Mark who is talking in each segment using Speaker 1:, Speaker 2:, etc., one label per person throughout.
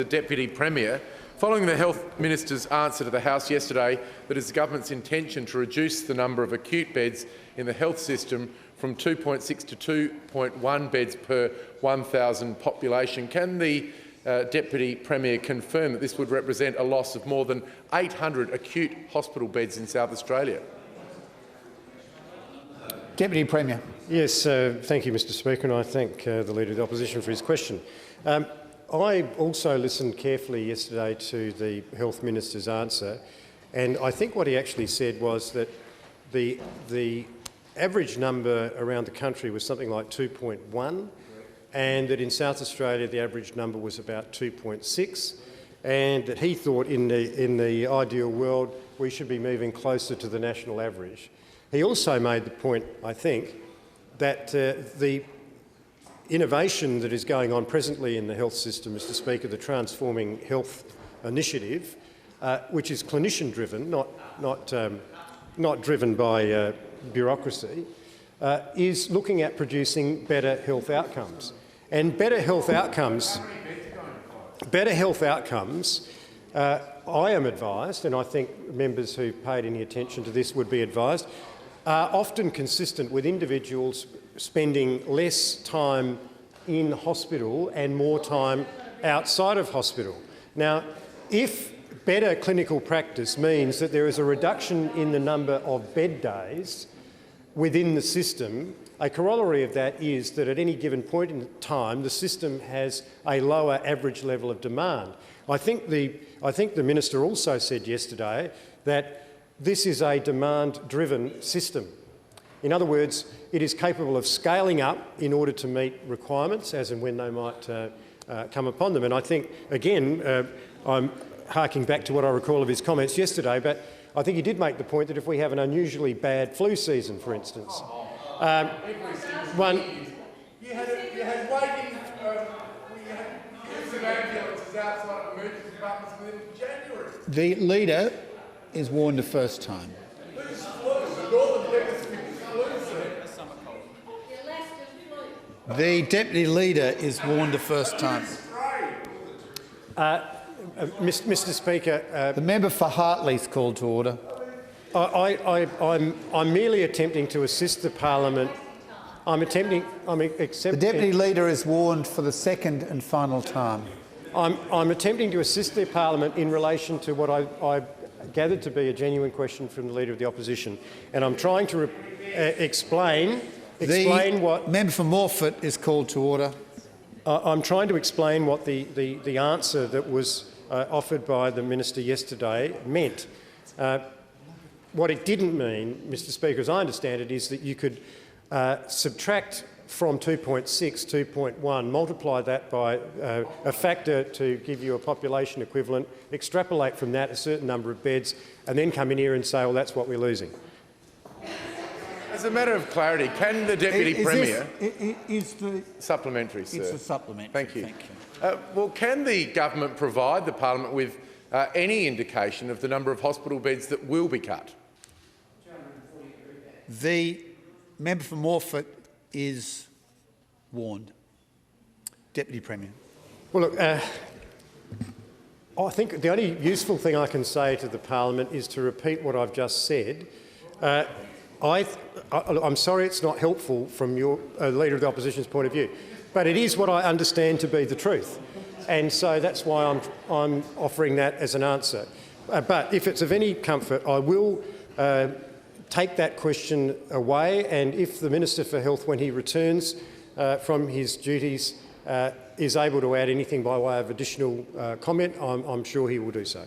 Speaker 1: The Deputy Premier, following the Health Minister's answer to the House yesterday that it's the government's intention to reduce the number of acute beds in the health system from 2.6 to 2.1 beds per 1,000 population. Can the Deputy Premier confirm that this would represent a loss of more than 800 acute hospital beds in South Australia?
Speaker 2: Deputy Premier.
Speaker 3: Yes, thank you, Mr Speaker, and I thank the Leader of the Opposition for his question. I also listened carefully yesterday to the Health Minister's answer, and I think what he actually said was that the average number around the country was something like 2.1, and that in South Australia the average number was about 2.6, and that he thought in the ideal world we should be moving closer to the national average. He also made the point, I think, that the innovation that is going on presently in the health system, Mr Speaker, the Transforming Health Initiative, which is clinician-driven, not driven by bureaucracy, is looking at producing better health outcomes. And better health outcomes, I am advised, and I think members who paid any attention to this would be advised, are often consistent with individuals spending less time in hospital and more time outside of hospital. Now, if better clinical practice means that there is a reduction in the number of bed days within the system, a corollary of that is that at any given point in time the system has a lower average level of demand. I think the Minister also said yesterday that this is a demand-driven system. In other words, it is capable of scaling up in order to meet requirements as and when they might come upon them. And I think, again, I'm harking back to what I recall of his comments yesterday, but I think he did make the point that if we have an unusually bad flu season, for instance,
Speaker 1: You had waiting, ambulances outside emergency departments within January.
Speaker 2: The Leader is warned the first time. The Deputy Leader is warned the first time.
Speaker 3: Mr Speaker,
Speaker 2: the member for Hartley is called to order.
Speaker 3: I'm merely attempting to assist the parliament.
Speaker 2: The Deputy Leader is warned for the second and final time.
Speaker 3: I'm attempting to assist the parliament in relation to what I gathered to be a genuine question from the Leader of the Opposition, and I'm trying to explain what...
Speaker 2: Member for Morphett is called to order.
Speaker 3: I'm trying to explain what the answer that was offered by the Minister yesterday meant. What it didn't mean, Mr Speaker, as I understand it, is that you could subtract from 2.6, 2.1, multiply that by a factor to give you a population equivalent, extrapolate from that a certain number of beds, and then come in here and say, well, that's what we're losing.
Speaker 1: As a matter of clarity, can the Deputy Premier... Supplementary, sir.
Speaker 2: It's a supplementary.
Speaker 1: Thank you.
Speaker 2: Thank you.
Speaker 1: Well, can the government provide the parliament with any indication of the number of hospital beds that will be cut?
Speaker 2: The member for Morphett is warned. Deputy Premier.
Speaker 3: Well, look, I think the only useful thing I can say to the parliament is to repeat what I've just said. I'm sorry it's not helpful from your Leader of the Opposition's point of view, but it is what I understand to be the truth, and so that's why I'm offering that as an answer. But if it's of any comfort, I will take that question away, and if the Minister for Health, when he returns from his duties, is able to add anything by way of additional comment, I'm sure he will do so.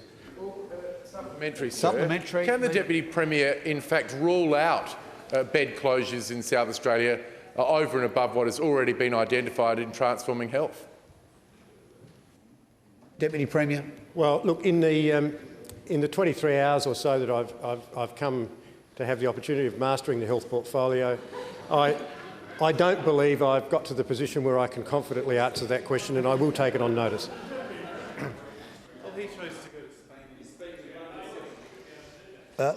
Speaker 1: Supplementary, sir. Supplementary. Can the Deputy Premier in fact rule out bed closures in South Australia over and above what has already been identified in Transforming Health?
Speaker 2: Deputy Premier.
Speaker 3: Well, look, in the 23 hours or so that I've come to have the opportunity of mastering the health portfolio, I don't believe I've got to the position where I can confidently answer that question, and I will take it on notice.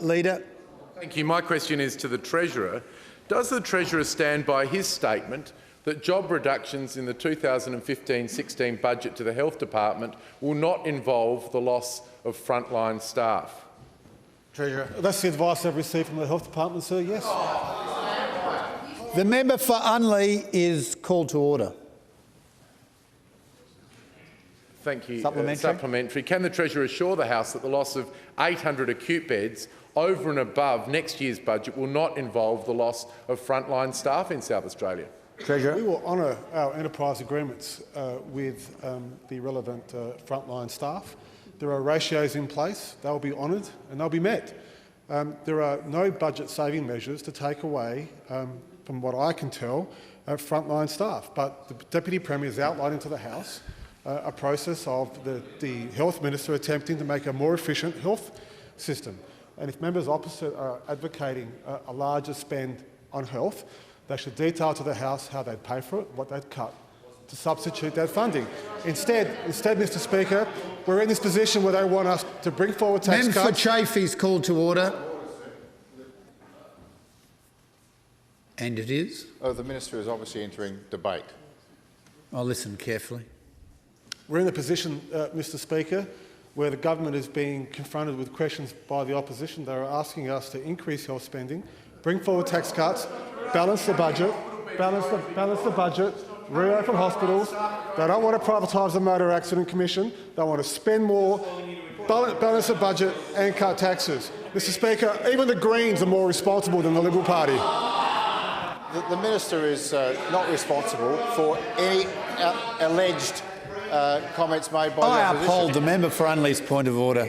Speaker 2: Leader.
Speaker 1: Thank you. My question is to the Treasurer. Does the Treasurer stand by his statement that job reductions in the 2015-16 budget to the Health Department will not involve the loss of frontline staff?
Speaker 4: Treasurer. That's the advice I've received from the Health Department, sir, yes.
Speaker 2: The member for Unley is called to order.
Speaker 1: Thank you.
Speaker 2: Supplementary.
Speaker 1: Can the Treasurer assure the House that the loss of 800 acute beds over and above next year's budget will not involve the loss of frontline staff in South Australia?
Speaker 2: Treasurer.
Speaker 4: We will honour our enterprise agreements with the relevant frontline staff. There are ratios in place. They will be honoured and they'll be met. There are no budget saving measures to take away, from what I can tell, frontline staff. But the Deputy Premier has outlined into the House a process of the Health Minister attempting to make a more efficient health system. And if members opposite are advocating a larger spend on health, they should detail to the House how they'd pay for it, what they'd cut to substitute that funding. Instead, Mr Speaker, we're in this position where they want us to bring forward tax cuts.
Speaker 2: Member for Chaffey is called to order. And it is?
Speaker 5: Oh, the Minister is obviously entering debate.
Speaker 2: I'll listen carefully.
Speaker 4: We're in the position, Mr Speaker, where the government is being confronted with questions by the opposition. They are asking us to increase health spending, bring forward tax cuts, balance the budget, reopen hospitals. They don't want to privatise the Motor Accident Commission. They want to spend more, balance the budget and cut taxes. Mr Speaker, even the Greens are more responsible than the Liberal Party.
Speaker 5: The Minister is not responsible for any alleged comments made by the
Speaker 2: I
Speaker 5: opposition.
Speaker 2: uphold the member for Unley's point of order.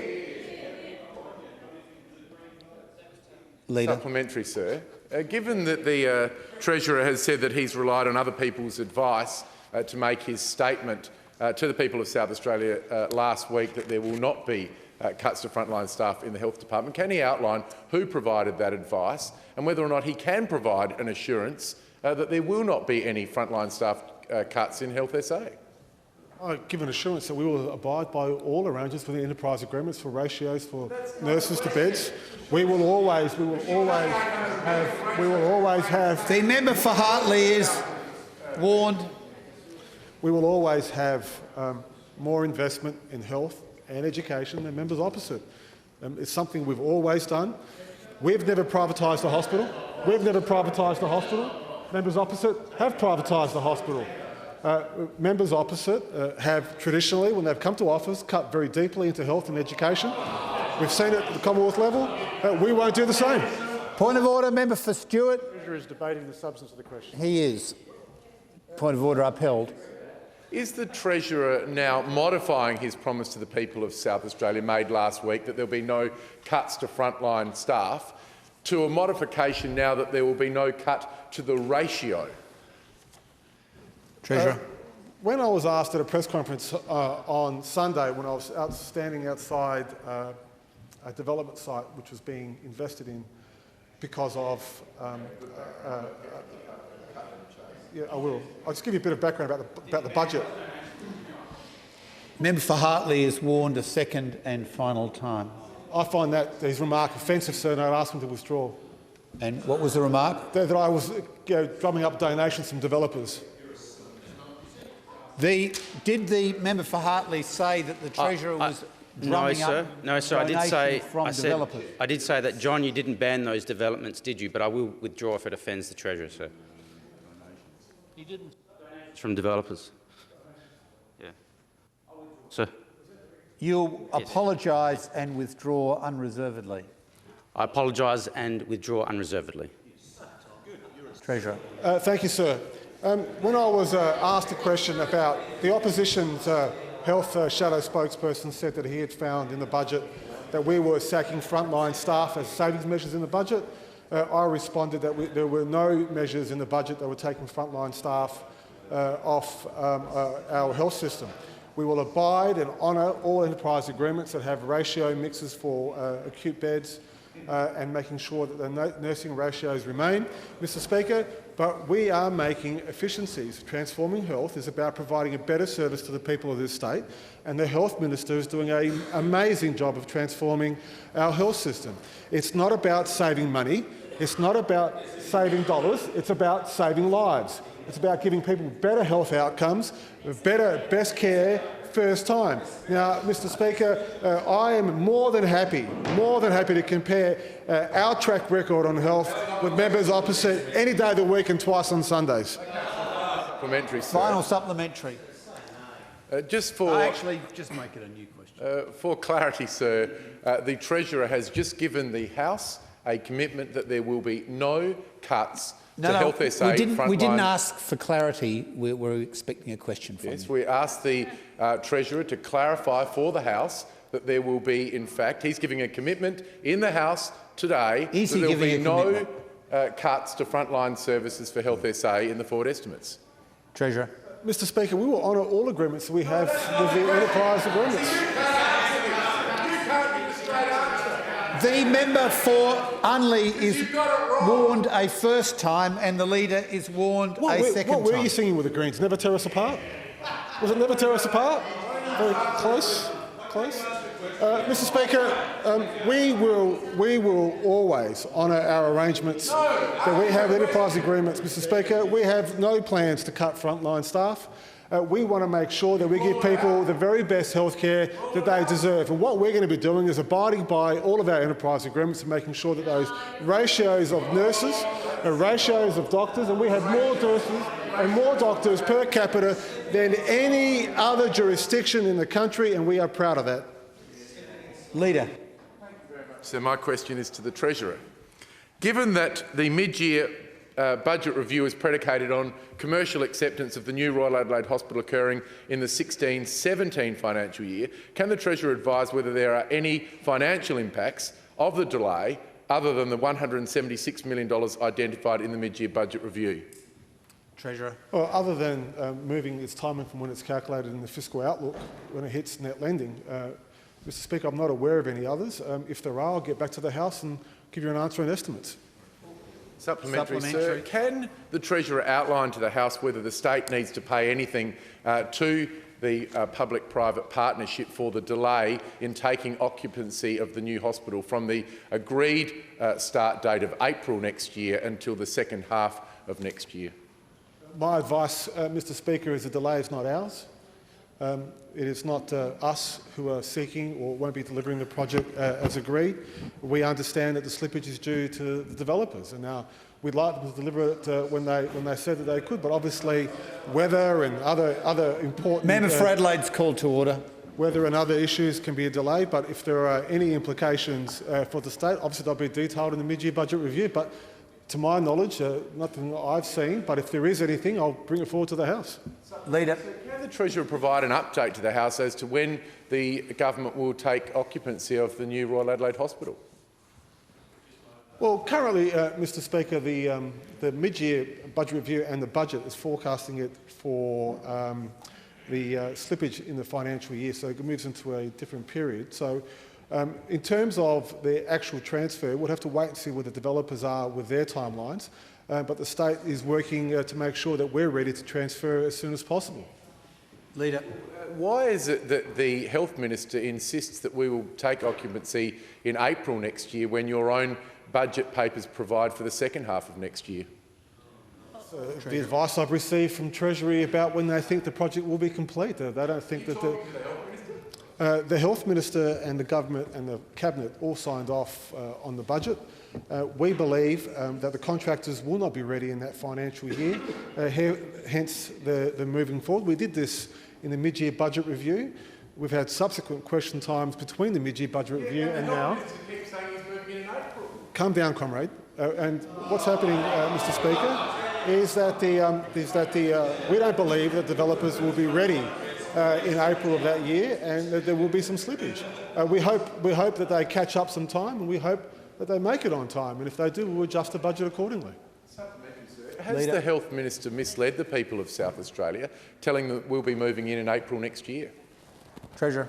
Speaker 2: Leader.
Speaker 1: Supplementary, sir. Given that the Treasurer has said that he's relied on other people's advice to make his statement to the people of South Australia last week that there will not be cuts to frontline staff in the Health Department, can he outline who provided that advice and whether or not he can provide an assurance that there will not be any frontline staff cuts in Health SA?
Speaker 4: I give an assurance that we will abide by all arrangements for the enterprise agreements for ratios for nurses to beds. We will always have.
Speaker 2: The member for Hartley is warned.
Speaker 4: We will always have more investment in health and education than members opposite. It's something we've always done. We've never privatised the hospital. Members opposite have privatised the hospital. Members opposite have traditionally, when they've come to office, cut very deeply into health and education. We've seen it at the Commonwealth level. We won't do the same.
Speaker 2: Point of order, member for Stewart.
Speaker 4: The Treasurer is debating the substance of the question.
Speaker 2: He is. Point of order upheld.
Speaker 1: Is the Treasurer now modifying his promise to the people of South Australia made last week that there will be no cuts to frontline staff to a modification now that there will be no cut to the ratio?
Speaker 2: Treasurer.
Speaker 4: When I was asked at a press conference on Sunday when I was standing outside a development site which was being invested in because of yeah, I will. I'll just give you a bit of background about the budget.
Speaker 2: Member for Hartley is warned a second and final time.
Speaker 4: I find that his remark offensive, sir, and I'd ask him to withdraw.
Speaker 2: And what was the remark?
Speaker 4: That I was drumming up donations from developers.
Speaker 2: Did the member for Hartley say that the Treasurer was drumming up
Speaker 6: No, sir.
Speaker 2: developers?
Speaker 6: I did say that, John, you didn't ban those developments, did you? But I will withdraw if it offends the Treasurer, sir. You didn't. It's from developers. Yeah. Sir.
Speaker 2: You'll apologise and withdraw unreservedly.
Speaker 6: I apologise and withdraw unreservedly.
Speaker 2: Treasurer.
Speaker 4: Thank you, sir. When I was asked a question about the opposition's health shadow spokesperson said that he had found in the budget that we were sacking frontline staff as savings measures in the budget, I responded that there were no measures in the budget that were taking frontline staff off our health system. We will abide and honour all enterprise agreements that have ratio mixes for acute beds and making sure that the nursing ratios remain, Mr Speaker, but we are making efficiencies. Transforming health is about providing a better service to the people of this state, and the Health Minister is doing an amazing job of transforming our health system. It's not about saving money. It's not about saving dollars, it's about saving lives. It's about giving people better health outcomes, best care, first time. Now, Mr Speaker, I am more than happy to compare our track record on health with members opposite any day of the week and twice on Sundays.
Speaker 1: Supplementary, sir.
Speaker 2: Final supplementary.
Speaker 1: Just
Speaker 2: Actually, just make it a new question.
Speaker 1: for clarity, sir, the Treasurer has just given the House a commitment that there will be no cuts to Health SA frontline.
Speaker 2: We didn't ask for clarity. We're expecting a question from
Speaker 1: Yes,
Speaker 2: you.
Speaker 1: we asked the Treasurer to clarify for the House that there will be, in fact, he's giving a commitment in the House today
Speaker 2: Is
Speaker 1: that
Speaker 2: he
Speaker 1: there will be
Speaker 2: giving a
Speaker 1: no
Speaker 2: commitment?
Speaker 1: cuts to frontline services for Health SA in the forward estimates.
Speaker 2: Treasurer.
Speaker 4: Mr Speaker, we will honour all agreements that we have with the enterprise agreements.
Speaker 2: The member for Unley is warned a first time and the leader is warned a second time.
Speaker 4: What were you singing with the Greens? Never tear us apart? Was it never tear us apart? Very close. Close. Mr Speaker, we will always honour our arrangements that we have enterprise agreements. Mr Speaker, we have no plans to cut frontline staff. We want to make sure that we give people the very best health care that they deserve. And what we're going to be doing is abiding by all of our enterprise agreements and making sure that those ratios of nurses, ratios of doctors, and we have more nurses and more doctors per capita than any other jurisdiction in the country, and we are proud of that.
Speaker 2: Leader.
Speaker 1: So my question is to the Treasurer. Given that the mid-year budget review is predicated on commercial acceptance of the new Royal Adelaide Hospital occurring in the 16-17 financial year, can the Treasurer advise whether there are any financial impacts of the delay other than the $176 million identified in the mid-year budget review?
Speaker 2: Treasurer.
Speaker 4: Well, other than moving its timing from when it's calculated in the fiscal outlook when it hits net lending, Mr Speaker, I'm not aware of any others. If there are, I'll get back to the House and give you an answer and estimates.
Speaker 1: Supplementary, sir. Can the Treasurer outline to the House whether the state needs to pay anything to the public-private partnership for the delay in taking occupancy of the new hospital from the agreed start date of April next year until the second half of next year?
Speaker 4: My advice, Mr Speaker, is the delay is not ours. It is not us who are seeking or won't be delivering the project as agreed. We understand that the slippage is due to the developers, and now we'd like them to deliver it when they said that they could. But obviously, weather and other important
Speaker 2: Member for Adelaide's called to order.
Speaker 4: Weather and other issues can be a delay. But if there are any implications for the state, obviously they'll be detailed in the mid-year budget review. But to my knowledge, nothing I've seen. But if there is anything, I'll bring it forward to the House.
Speaker 2: Leader.
Speaker 1: Can the Treasurer provide an update to the House as to when the government will take occupancy of the new Royal Adelaide Hospital?
Speaker 4: Well, currently, Mr Speaker, the mid-year budget review and the budget is forecasting it for the slippage in the financial year, so it moves into a different period. So in terms of the actual transfer, we'll have to wait and see where the developers are with their timelines, but the state is working to make sure that we're ready to transfer as soon as possible.
Speaker 2: Leader.
Speaker 1: Why is it that the Health Minister insists that we will take occupancy in April next year when your own budget papers provide for the second half of next year?
Speaker 4: The advice I've received from Treasury about when they think the project will be complete. They don't think that the Health Minister and the Government and the Cabinet all signed off on the budget. We believe that the contractors will not be ready in that financial year, hence the moving forward. We did this in the mid-year budget review. We've had subsequent question times between the mid-year budget review and now. Calm down, comrade. And what's happening, Mr Speaker, is that we don't believe that developers will be ready in April of that year, and that there will be some slippage. We hope that they catch up some time, and we hope that they make it on time. And if they do, we'll adjust the budget accordingly.
Speaker 1: Has the Health Minister misled the people of South Australia, telling them that we'll be moving in April next year?
Speaker 2: Treasurer.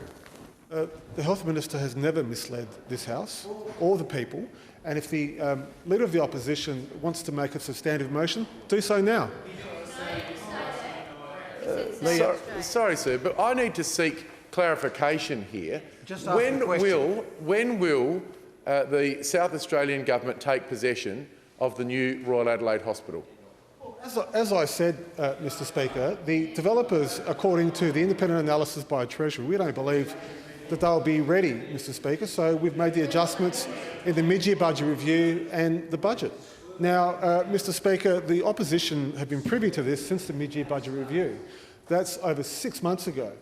Speaker 4: The Health Minister has never misled this House or the people, and if the Leader of the Opposition wants to make a substantive motion, do so now.
Speaker 1: Sorry, sir, but I need to seek clarification here.
Speaker 2: Just ask the question.
Speaker 1: When will the South Australian Government take possession of the new Royal Adelaide Hospital?
Speaker 4: As I said, Mr Speaker, the developers, according to the independent analysis by Treasury, we don't believe that they'll be ready, Mr Speaker, so we've made the adjustments in the mid-year budget review and the budget. Now, Mr Speaker, the opposition have been privy to this since the mid-year budget review. That's over 6 months ago,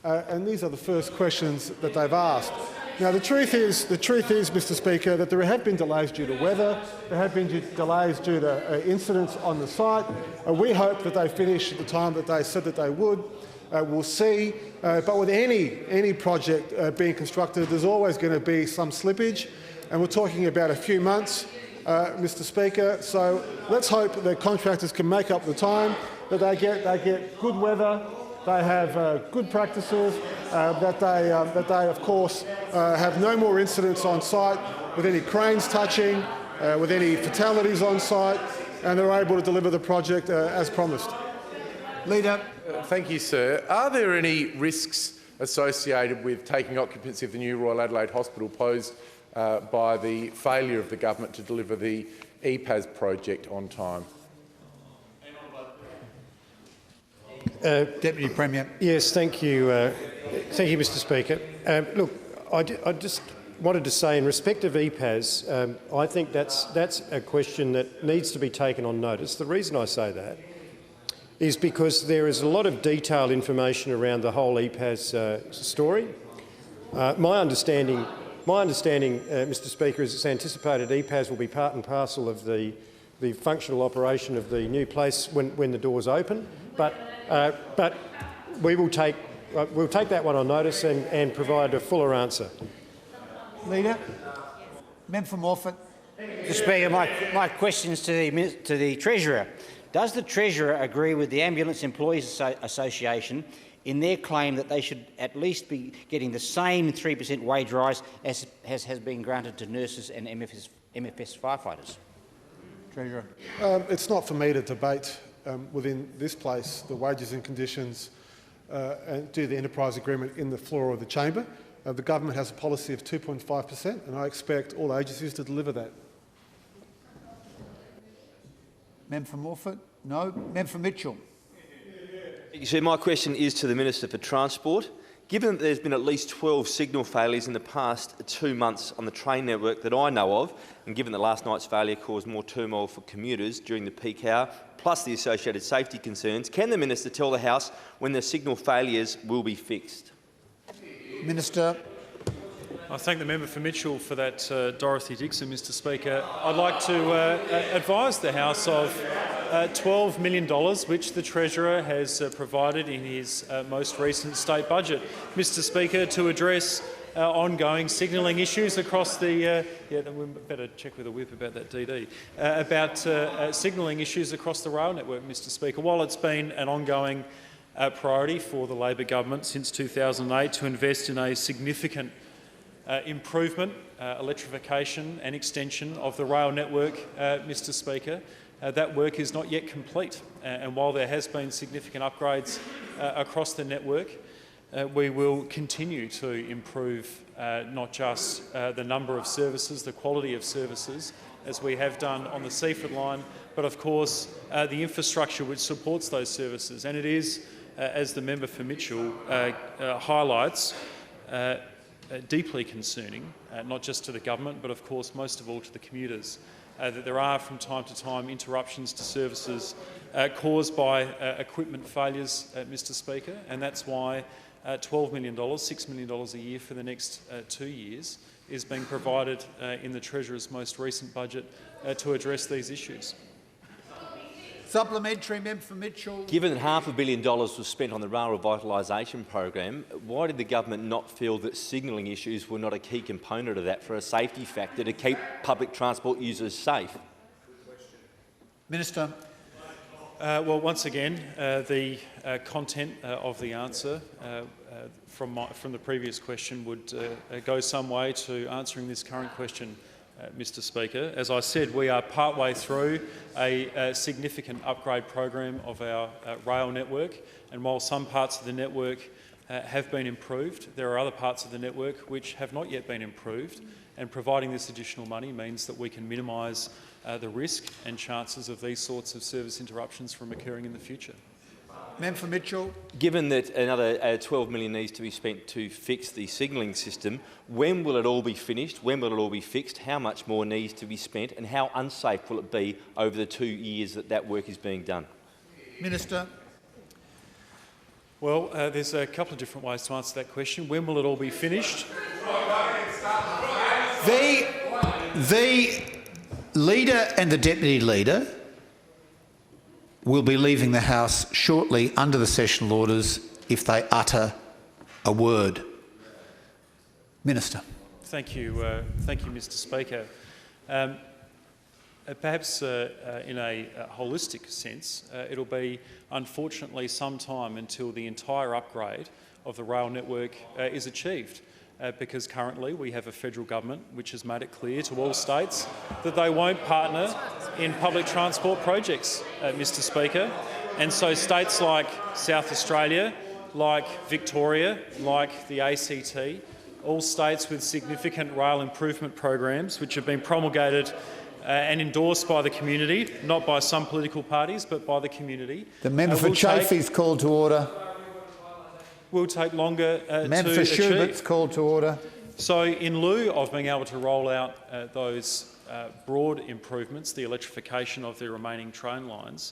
Speaker 4: and these are the first questions that they've asked. Now, the truth is, Mr Speaker, that there have been delays due to weather, there have been delays due to incidents on the site. We hope that they finish at the time that they said that they would. We'll see. But with any project being constructed, there's always going to be some slippage, and we're talking about a few months, Mr Speaker. So let's hope that contractors can make up the time, that they get good weather, they have good practices, that they, of course, have no more incidents on site with any cranes touching, with any fatalities on site, and they're able to deliver the project as promised.
Speaker 2: Leader.
Speaker 1: Thank you, sir. Are there any risks associated with taking occupancy of the new Royal Adelaide Hospital posed by the failure of the government to deliver the EPAS project on time?
Speaker 2: Deputy Premier.
Speaker 3: Yes, thank you, Mr Speaker. Look, I just wanted to say in respect of EPAS, I think that's a question that needs to be taken on notice. The reason I say that is because there is a lot of detailed information around the whole EPAS story. My understanding, Mr Speaker, is it's anticipated EPAS will be part and parcel of the functional operation of the new place when the doors open. But we'll take that one on notice and provide a fuller answer.
Speaker 2: Leader. Member for Morphett.
Speaker 7: Mr Speaker, my questions to the Treasurer. Does the Treasurer agree with the Ambulance Employees Association in their claim that they should at least be getting the same 3% wage rise as has been granted to nurses and MFS firefighters?
Speaker 2: Treasurer.
Speaker 4: It's not for me to debate within this place the wages and conditions and do the enterprise agreement in the floor of the chamber. The government has a policy of 2.5%, and I expect all agencies to deliver that.
Speaker 2: Member for Morphett? No. Member for Mitchell?
Speaker 8: So my question is to the Minister for Transport. Given that there's been at least 12 signal failures in the past 2 months on the train network that I know of, and given that last night's failure caused more turmoil for commuters during the peak hour, plus the associated safety concerns, can the Minister tell the House when the signal failures will be fixed? Minister.
Speaker 9: I thank the member for Mitchell for that, Dorothy Dixon, Mr Speaker. I'd like to advise the House of $12 million which the Treasurer has provided in his most recent state budget, Mr Speaker, to address ongoing signalling issues across the we better check with the whip about that DD about signalling issues across the rail network, Mr Speaker. While it's been an ongoing priority for the Labor government since 2008 to invest in a significant improvement, electrification and extension of the rail network, Mr Speaker, that work is not yet complete. And while there has been significant upgrades across the network, we will continue to improve not just the number of services, the quality of services, as we have done on the Seaford line, but of course the infrastructure which supports those services. And it is, as the member for Mitchell highlights, deeply concerning, not just to the government, but of course most of all to the commuters, that there are from time to time interruptions to services caused by equipment failures, Mr Speaker, and that's why $12 million, $6 million a year for the next 2 years is being provided in the Treasurer's most recent budget to address these issues.
Speaker 2: Supplementary, member for Mitchell.
Speaker 8: Given that $500 million was spent on the rail revitalisation program, why did the government not feel that signalling issues were not a key component of that for a safety factor to keep public transport users safe?
Speaker 2: Minister.
Speaker 9: Well, once again, the content of the answer from the previous question would go some way to answering this current question, Mr Speaker. As I said, we are partway through a significant upgrade program of our rail network, and while some parts of the network have been improved, there are other parts of the network which have not yet been improved, and providing this additional money means that we can minimise the risk and chances of these sorts of service interruptions from occurring in the future.
Speaker 2: Member for Mitchell.
Speaker 8: Given that another $12 million needs to be spent to fix the signalling system, when will it all be finished? When will it all be fixed? How much more needs to be spent? And how unsafe will it be over the 2 years that that work is being done? Minister.
Speaker 9: Well, there's a couple of different ways to answer that question. When will it all be finished?
Speaker 2: The Leader and the Deputy Leader will be leaving the House shortly under the sessional orders if they utter a word. Minister.
Speaker 9: Thank you, Mr. Speaker. Perhaps in a holistic sense, it'll be unfortunately some time until the entire upgrade of the rail network is achieved. Because currently we have a federal government which has made it clear to all states that they won't partner in public transport projects, Mr. Speaker. And so states like South Australia, like Victoria, like the ACT, all states with significant rail improvement programs which have been promulgated and endorsed by the community, not by some political parties but by the community.
Speaker 2: The member for Chafee's called to order.
Speaker 9: Will take longer
Speaker 2: Member for Schubert's called to order.
Speaker 9: So in lieu of being able to roll out those broad improvements, the electrification of the remaining train lines,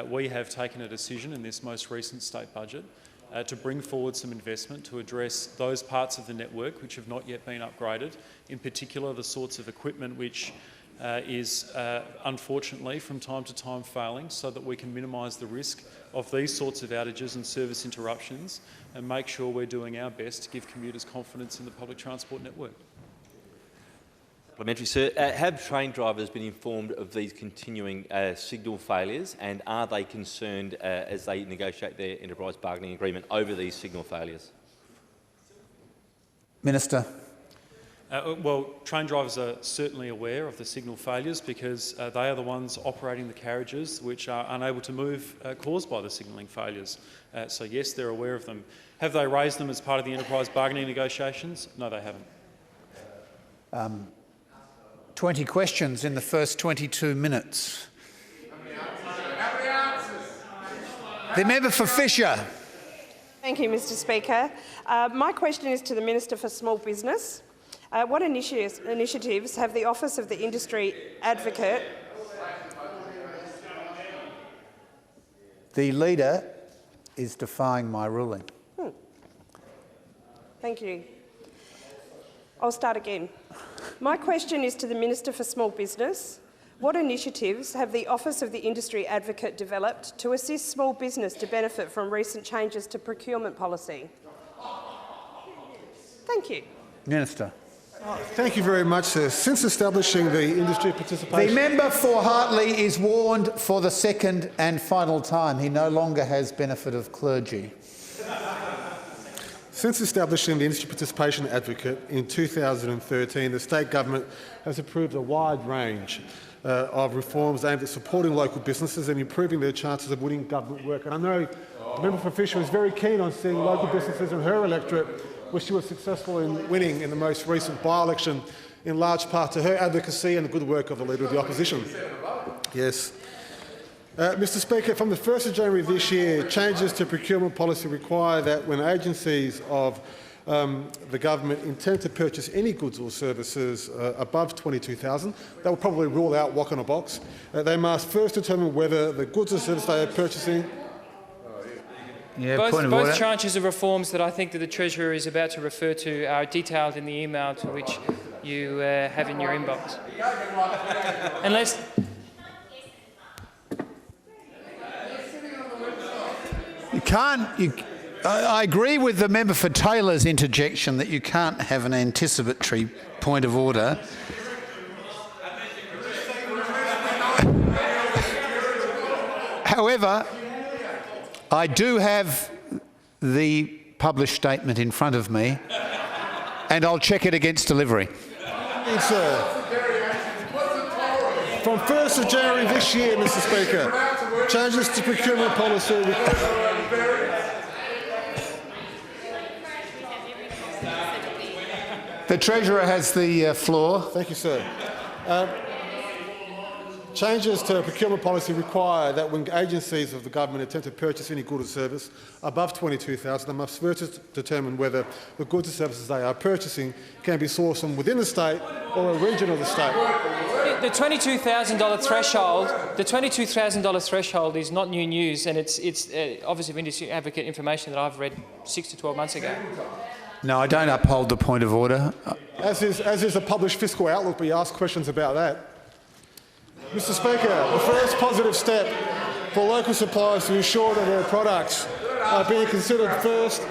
Speaker 9: we have taken a decision in this most recent state budget to bring forward some investment to address those parts of the network which have not yet been upgraded, in particular the sorts of equipment which is unfortunately from time to time failing, so that we can minimise the risk of these sorts of outages and service interruptions and make sure we're doing our best to give commuters confidence in the public transport network.
Speaker 8: Parliamentary, sir. Have train drivers been informed of these continuing signal failures, and are they concerned as they negotiate their enterprise bargaining agreement over these signal failures?
Speaker 2: Minister.
Speaker 9: Well, train drivers are certainly aware of the signal failures because they are the ones operating the carriages which are unable to move caused by the signalling failures. So yes, they're aware of them. Have they raised them as part of the enterprise bargaining negotiations? No, they haven't.
Speaker 2: 20 questions in the first 22 minutes. The member for Fisher.
Speaker 10: Thank you, Mr. Speaker. My question is to the Minister for Small Business. What initiatives have the Office of the Industry Advocate?
Speaker 2: The Leader is defying my ruling.
Speaker 10: Thank you. I'll start again. My question is to the Minister for Small Business. What initiatives have the Office of the Industry Advocate developed to assist small business to benefit from recent changes to procurement policy? Thank you.
Speaker 2: Minister.
Speaker 4: Thank you very much, sir. Since establishing the industry participation...
Speaker 2: The member for Hartley is warned for the second and final time. He no longer has benefit of clergy.
Speaker 4: Since establishing the Industry Participation Advocate in 2013, the state government has approved a wide range of reforms aimed at supporting local businesses and improving their chances of winning government work. And I know the member for Fisher is very keen on seeing local businesses in her electorate, where she was successful in winning in the most recent by-election, in large part to her advocacy and the good work of the Leader of the Opposition. Yes. Mr. Speaker, from the 1st of January this year, changes to procurement policy require that when agencies of the government intend to purchase any goods or services above $22,000, that will probably rule out Wok in a Box. They must first determine whether the goods or services they are purchasing...
Speaker 11: Both tranches of reforms that I think that the Treasurer is about to refer to are detailed in the email to which you have in your inbox. Unless...
Speaker 2: You can't... I agree with the member for Taylor's interjection that you can't have an anticipatory point of order. However, I do have the published statement in front of me, and I'll check it against delivery.
Speaker 4: It's, from 1st of January this year, Mr. Speaker, changes to procurement policy.
Speaker 2: The Treasurer has the floor.
Speaker 4: Thank you, sir. changes to procurement policy require that when agencies of the government attempt to purchase any good or service above $22,000, they must first determine whether the goods or services they are purchasing can be sourced from within the state or a region of the state.
Speaker 11: The $22,000 threshold. The $22,000 threshold is not new news, and it's obviously industry advocate information that I've read 6 to 12 months ago.
Speaker 2: No, I don't uphold the point of order.
Speaker 4: As is a published fiscal outlook, but you ask questions about that. Mr Speaker, the first positive step for local suppliers to ensure that their products are being considered first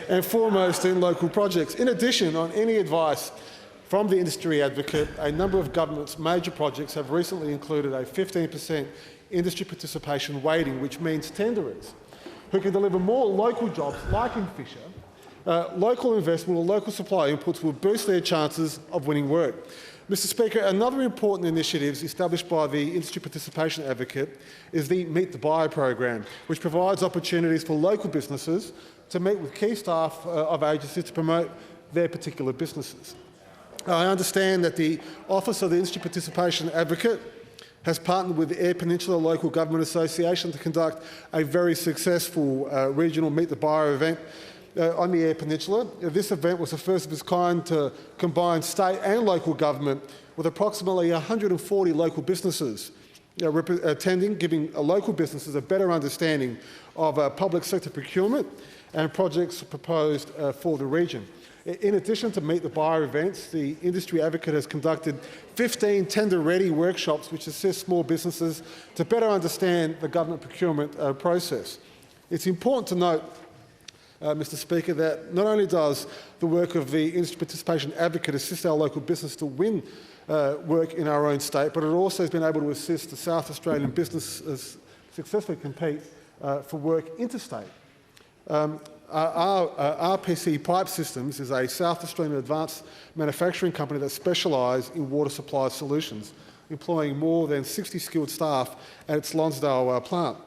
Speaker 4: and foremost in local projects. In addition, on any advice from the industry advocate, a number of government's major projects have recently included a 15% industry participation weighting, which means tenderers who can deliver more local jobs, like in Fisher, local investment or local supply inputs will boost their chances of winning work. Mr Speaker, another important initiative established by the Industry Participation Advocate is the Meet the Buyer program, which provides opportunities for local businesses to meet with key staff of agencies to promote their particular businesses. I understand that the Office of the Industry Participation Advocate has partnered with the Eyre Peninsula Local Government Association to conduct a very successful regional Meet the Buyer event on the Eyre Peninsula. This event was the first of its kind to combine state and local government, with approximately 140 local businesses attending, giving local businesses a better understanding of public sector procurement and projects proposed for the region. In addition to Meet the Buyer events, the Industry Advocate has conducted 15 tender-ready workshops which assist small businesses to better understand the government procurement process. It's important to note, Mr Speaker, that not only does the work of the Industry Participation Advocate assist our local business to win work in our own state, but it also has been able to assist the South Australian businesses successfully compete for work interstate. RPC Pipe Systems is a South Australian advanced manufacturing company that specialises in water supply solutions, employing more than 60 skilled staff at its Lonsdale plant.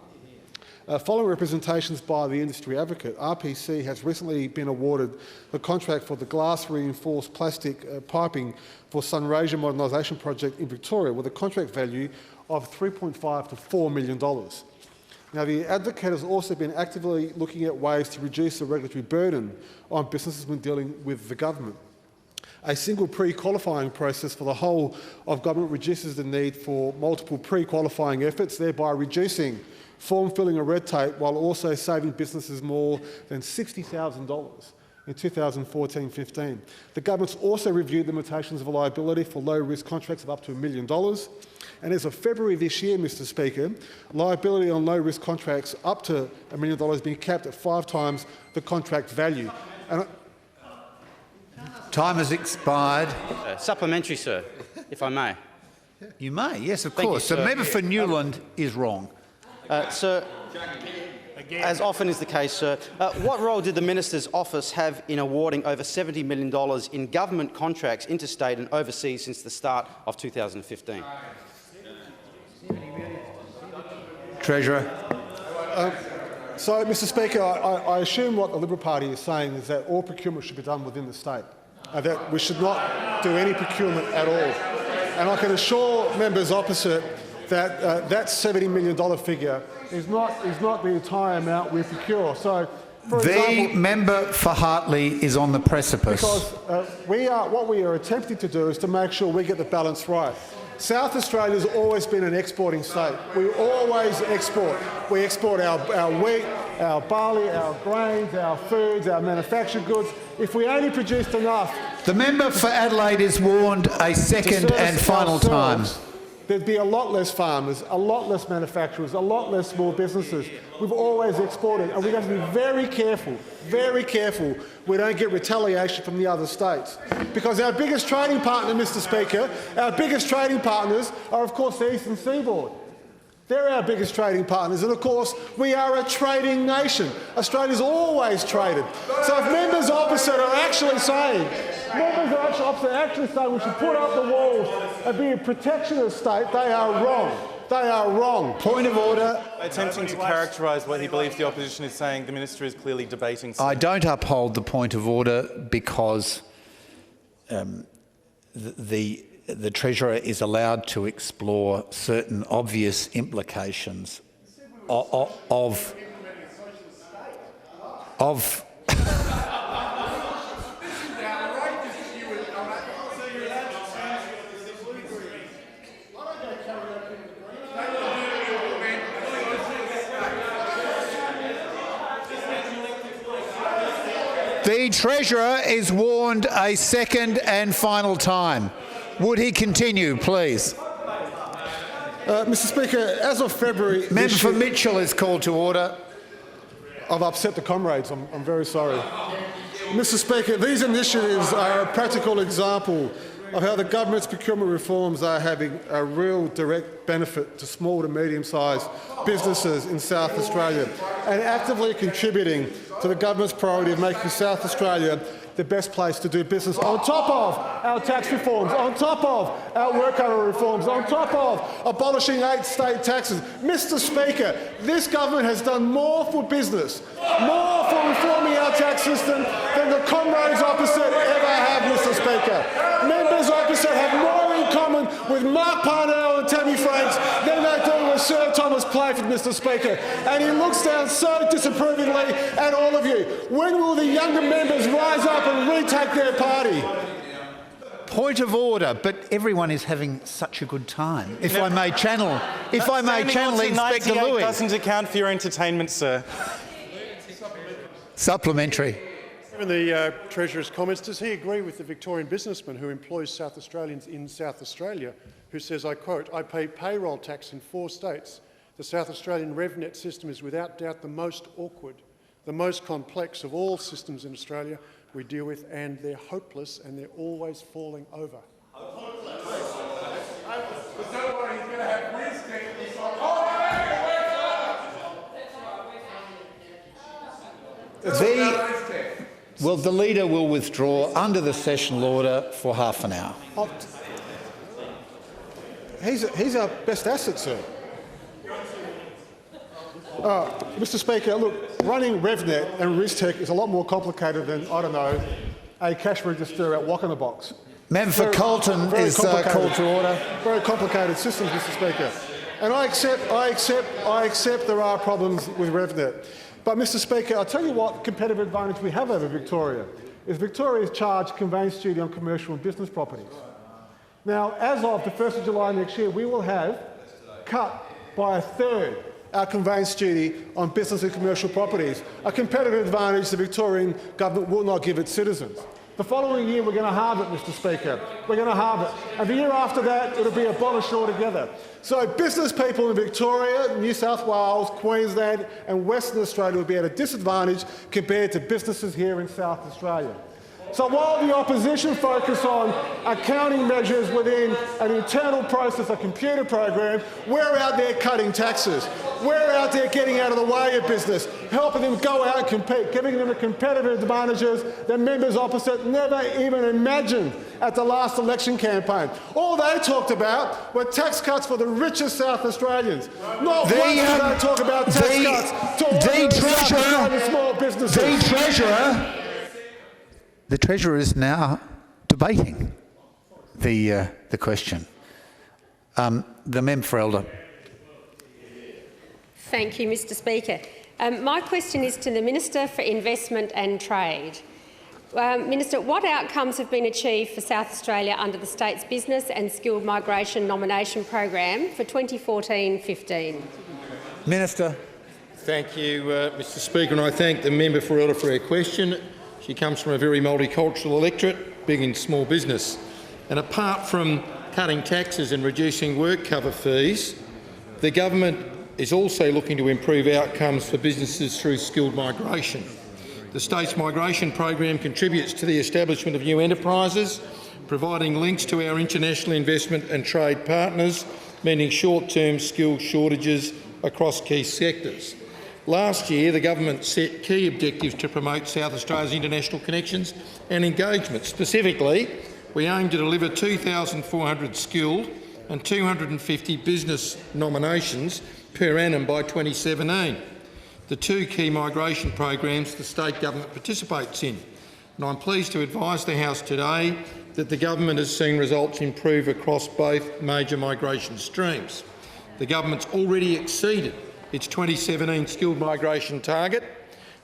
Speaker 4: Following representations by the Industry Advocate, RPC has recently been awarded the contract for the glass-reinforced plastic piping for Sunraysia Modernisation Project in Victoria, with a contract value of $3.5 to $4 million. Now, the Advocate has also been actively looking at ways to reduce the regulatory burden on businesses when dealing with the government. A single pre-qualifying process for the whole of government reduces the need for multiple pre-qualifying efforts, thereby reducing form filling and red tape, while also saving businesses more than $60,000 in 2014-15. The government's also reviewed the limitations of liability for low-risk contracts of up to $1 million. And as of February this year, Mr Speaker, liability on low-risk contracts up to $1 million has been capped at 5 times the contract value. And
Speaker 2: time has expired.
Speaker 6: Supplementary, sir, if I may.
Speaker 2: You may, yes, of
Speaker 6: Thank
Speaker 2: course.
Speaker 6: you,
Speaker 2: The
Speaker 6: sir.
Speaker 2: member for Newland is wrong.
Speaker 6: Sir, as often is the case, sir, what role did the Minister's office have in awarding over $70 million in government contracts interstate and overseas since the start of 2015?
Speaker 2: Treasurer.
Speaker 4: So, Mr Speaker, I assume what the Liberal Party is saying is that all procurement should be done within the state, that we should not do any procurement at all. And I can assure members opposite that that $70 million figure is not the entire amount we procure. So, for example,
Speaker 2: member for Hartley is on the precipice.
Speaker 4: Because what we are attempting to do is to make sure we get the balance right. South Australia has always been an exporting state. We always export. We export our wheat, our barley, our grains, our foods, our manufactured goods. If we only produced enough...
Speaker 2: The member for Adelaide is warned a second and final time.
Speaker 4: There'd be a lot less farmers, a lot less manufacturers, a lot less small businesses. We've always exported, and we've got to be very careful we don't get retaliation from the other states. Because our biggest trading partner, Mr Speaker, our biggest trading partners are, of course, the Eastern Seaboard. They're our biggest trading partners, and of course, we are a trading nation. Australia's always traded. So if members opposite are actually saying, we should put up the walls and be a protectionist state, they are wrong. They are wrong.
Speaker 2: Point of order.
Speaker 12: Attempting to characterise what he believes the opposition is saying, the minister is clearly debating.
Speaker 2: I don't uphold the point of order because the the Treasurer is allowed to explore certain obvious implications of The Treasurer is warned a second and final time. Would he continue, please?
Speaker 4: Mr Speaker, as of February...
Speaker 2: Member for Mitchell is called to order.
Speaker 4: I've upset the comrades. I'm very sorry. Mr Speaker, these initiatives are a practical example of how the government's procurement reforms are having a real direct benefit to small to medium-sized businesses in South Australia and actively contributing to the government's priority of making South Australia the best place to do business, on top of our tax reforms, on top of our work hour reforms, on top of abolishing 8 state taxes. Mr Speaker, this government has done more for business, more for reforming our tax system than the comrades opposite ever have, Mr Speaker. Members opposite have more in common with Mark Parnell and Tammy Franks than they do with Sir Thomas Playford, Mr Speaker. And he looks down so disapprovingly at all of you. When will the younger members rise up and retake their party?
Speaker 2: Point of order, but everyone is having such a good time. If I may channel Inspector Louis.
Speaker 12: Doesn't account for your entertainment, sir.
Speaker 2: Supplementary.
Speaker 13: Given the Treasurer's comments, does he agree with the Victorian businessman who employs South Australians in South Australia, who says, I quote, "I pay payroll tax in 4 states. The South Australian RevNet system is without doubt the most awkward, the most complex of all systems in Australia we deal with, and they're hopeless and they're always falling over."
Speaker 2: The Leader will withdraw under the sessional order for half an hour.
Speaker 4: He's our best asset, sir. Mr Speaker, look, running RevNet and RISTech is a lot more complicated than, I don't know, a cash register at Walk in the Box.
Speaker 2: Member for Colton is called to order.
Speaker 4: Very complicated systems, Mr Speaker. And I accept there are problems with RevNet. But, Mr Speaker, I'll tell you what competitive advantage we have over Victoria is Victoria's charged conveyance duty on commercial and business properties. Now, as of the 1st of July next year, we will have cut by 1/3 our conveyance duty on business and commercial properties, a competitive advantage the Victorian government will not give its citizens. The following year, we're going to halve it, Mr Speaker. We're going to halve it. And the year after that, it'll be abolished altogether. So business people in Victoria, New South Wales, Queensland and Western Australia will be at a disadvantage compared to businesses here in South Australia. So while the opposition focus on accounting measures within an internal process, a computer program, we're out there cutting taxes. We're out there getting out of the way of business, helping them go out and compete, giving them the competitive advantages that members opposite never even imagined at the last election campaign. All they talked about were tax cuts for the richest South Australians. Not once did they talk about tax cuts to ordinary South Australian small businesses.
Speaker 2: The Treasurer is now debating the question. The member for Elder.
Speaker 14: Thank you, Mr Speaker. My question is to the Minister for Investment and Trade. Minister, what outcomes have been achieved for South Australia under the state's Business and Skilled Migration Nomination Program for 2014-15?
Speaker 2: Minister.
Speaker 15: Thank you, Mr Speaker, and I thank the member for Elder for her question. She comes from a very multicultural electorate, big in small business. And apart from cutting taxes and reducing work cover fees, the government is also looking to improve outcomes for businesses through skilled migration. The state's migration program contributes to the establishment of new enterprises, providing links to our international investment and trade partners, meeting short-term skills shortages across key sectors. Last year, the government set key objectives to promote South Australia's international connections and engagement. Specifically, we aim to deliver 2,400 skilled and 250 business nominations per annum by 2017. The 2 key migration programs the state government participates in. And I'm pleased to advise the House today that the government has seen results improve across both major migration streams. The government's already exceeded its 2017 skilled migration target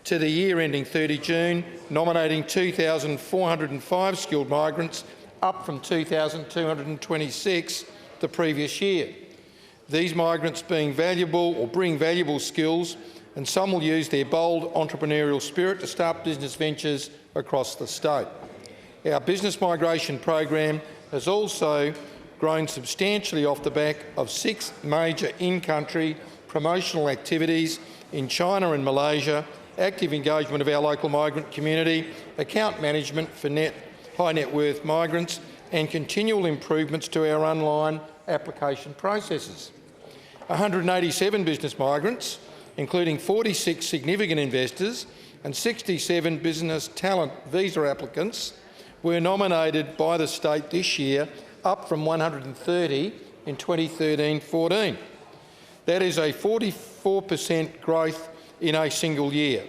Speaker 15: to the year ending 30 June, nominating 2,405 skilled migrants, up from 2,226 the previous year. These migrants bring valuable skills, and some will use their bold entrepreneurial spirit to start business ventures across the state. Our business migration program has also grown substantially off the back of 6 major in-country promotional activities in China and Malaysia, active engagement of our local migrant community, account management for high net worth migrants, and continual improvements to our online application processes. 187 business migrants, including 46 significant investors and 67 business talent visa applicants, were nominated by the state this year, up from 130 in 2013-14. That is a 44% growth in a single year.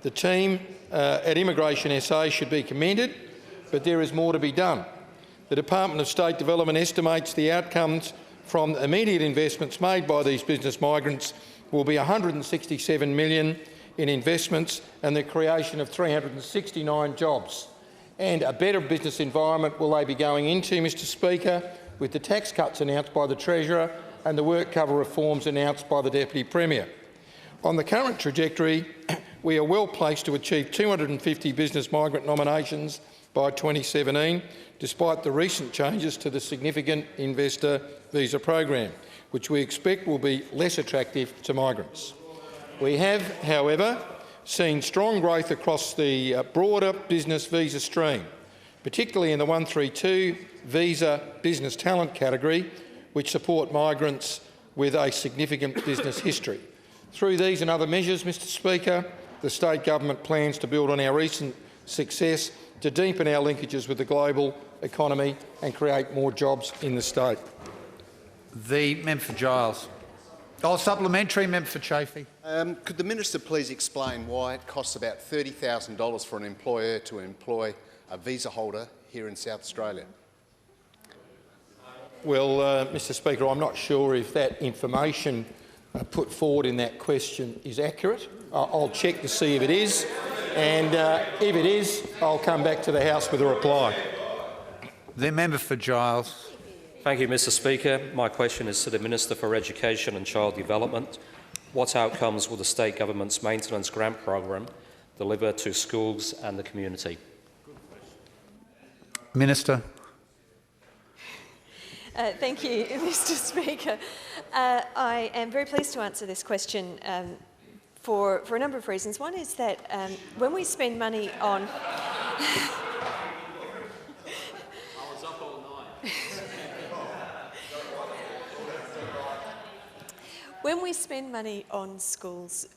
Speaker 15: The team at Immigration SA should be commended, but there is more to be done. The Department of State Development estimates the outcomes from immediate investments made by these business migrants will be $167 million in investments and the creation of 369 jobs. And a better business environment will they be going into, Mr Speaker, with the tax cuts announced by the Treasurer and the work cover reforms announced by the Deputy Premier. On the current trajectory, we are well placed to achieve 250 business migrant nominations by 2017, despite the recent changes to the significant investor visa program, which we expect will be less attractive to migrants. We have, however, seen strong growth across the broader business visa stream, particularly in the 132 visa business talent category, which support migrants with a significant business history. Through these and other measures, Mr Speaker, the state government plans to build on our recent success to deepen our linkages with the global economy and create more jobs in the state.
Speaker 2: The member for Giles. Supplementary, member for Chafee.
Speaker 16: Could the minister please explain why it costs about $30,000 for an employer to employ a visa holder here in South Australia?
Speaker 15: Well, Mr Speaker, I'm not sure if that information put forward in that question is accurate. I'll check to see if it is, and if it is, I'll come back to the House with a reply.
Speaker 2: The member for Giles.
Speaker 17: Thank you, Mr Speaker. My question is to the Minister for Education and Child Development. What outcomes will the state government's maintenance grant program deliver to schools and the community?
Speaker 2: Minister.
Speaker 18: Thank you, Mr Speaker. I am very pleased to answer this question for a number of reasons. One is that when we spend money on... When we spend money on schools,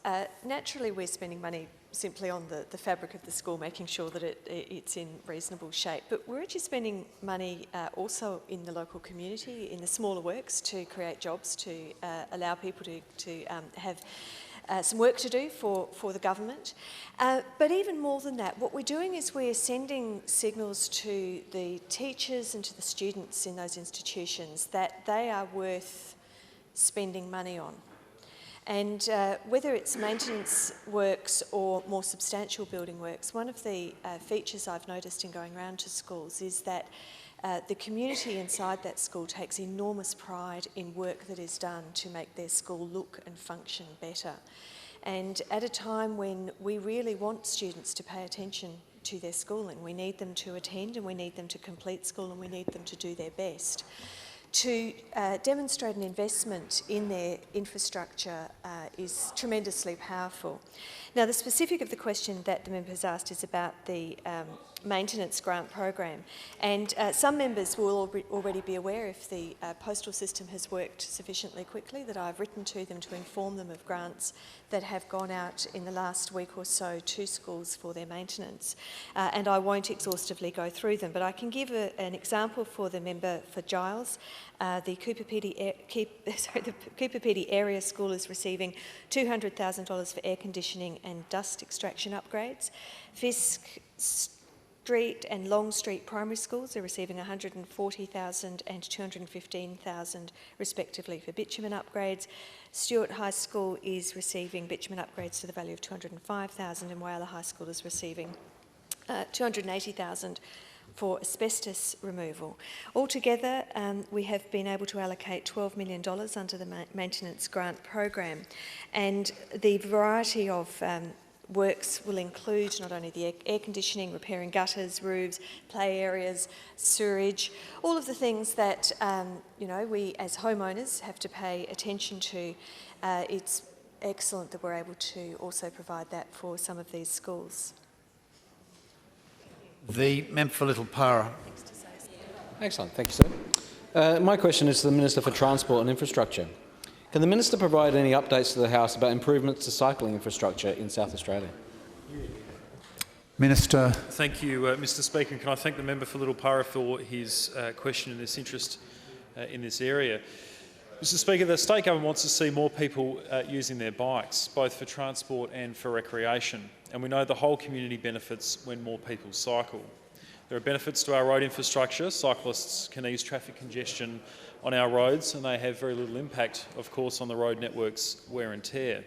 Speaker 18: naturally we're spending money simply on the fabric of the school, making sure that it's in reasonable shape. But we're actually spending money also in the local community, in the smaller works, to create jobs, to allow people to have some work to do for the government. But even more than that, what we're doing is we're sending signals to the teachers and to the students in those institutions that they are worth spending money on. And whether it's maintenance works or more substantial building works, one of the features I've noticed in going around to schools is that the community inside that school takes enormous pride in work that is done to make their school look and function better. And at a time when we really want students to pay attention to their schooling, we need them to attend and we need them to complete school and we need them to do their best. To demonstrate an investment in their infrastructure is tremendously powerful. Now, the specific of the question that the member has asked is about the maintenance grant program, and some members will already be aware, if the postal system has worked sufficiently quickly, that I've written to them to inform them of grants that have gone out in the last week or so to schools for their maintenance, and I won't exhaustively go through them, but I can give an example for the member for Giles. The Cooper Pedy Area School is receiving $200,000 for air conditioning and dust extraction upgrades. Fisk Street and Long Street primary schools are receiving $140,000 and $215,000 respectively for bitumen upgrades. Stewart High School is receiving bitumen upgrades to the value of $205,000 and Whyalla High School is receiving $280,000 for asbestos removal. Altogether, we have been able to allocate $12 million under the maintenance grant program, and the variety of works will include not only the air conditioning, repairing gutters, roofs, play areas, sewerage, all of the things that we as homeowners have to pay attention to. It's excellent that we're able to also provide that for some of these schools.
Speaker 2: The member for Little Para.
Speaker 19: Excellent, thank you, sir. My question is to the Minister for Transport and Infrastructure. Can the Minister provide any updates to the House about improvements to cycling infrastructure in South Australia?
Speaker 2: Minister.
Speaker 9: Thank you, Mr Speaker. And can I thank the member for Little Para for his question and his interest in this area. Mr Speaker, the state government wants to see more people using their bikes, both for transport and for recreation. And we know the whole community benefits when more people cycle. There are benefits to our road infrastructure. Cyclists can ease traffic congestion on our roads, and they have very little impact, of course, on the road network's wear and tear. And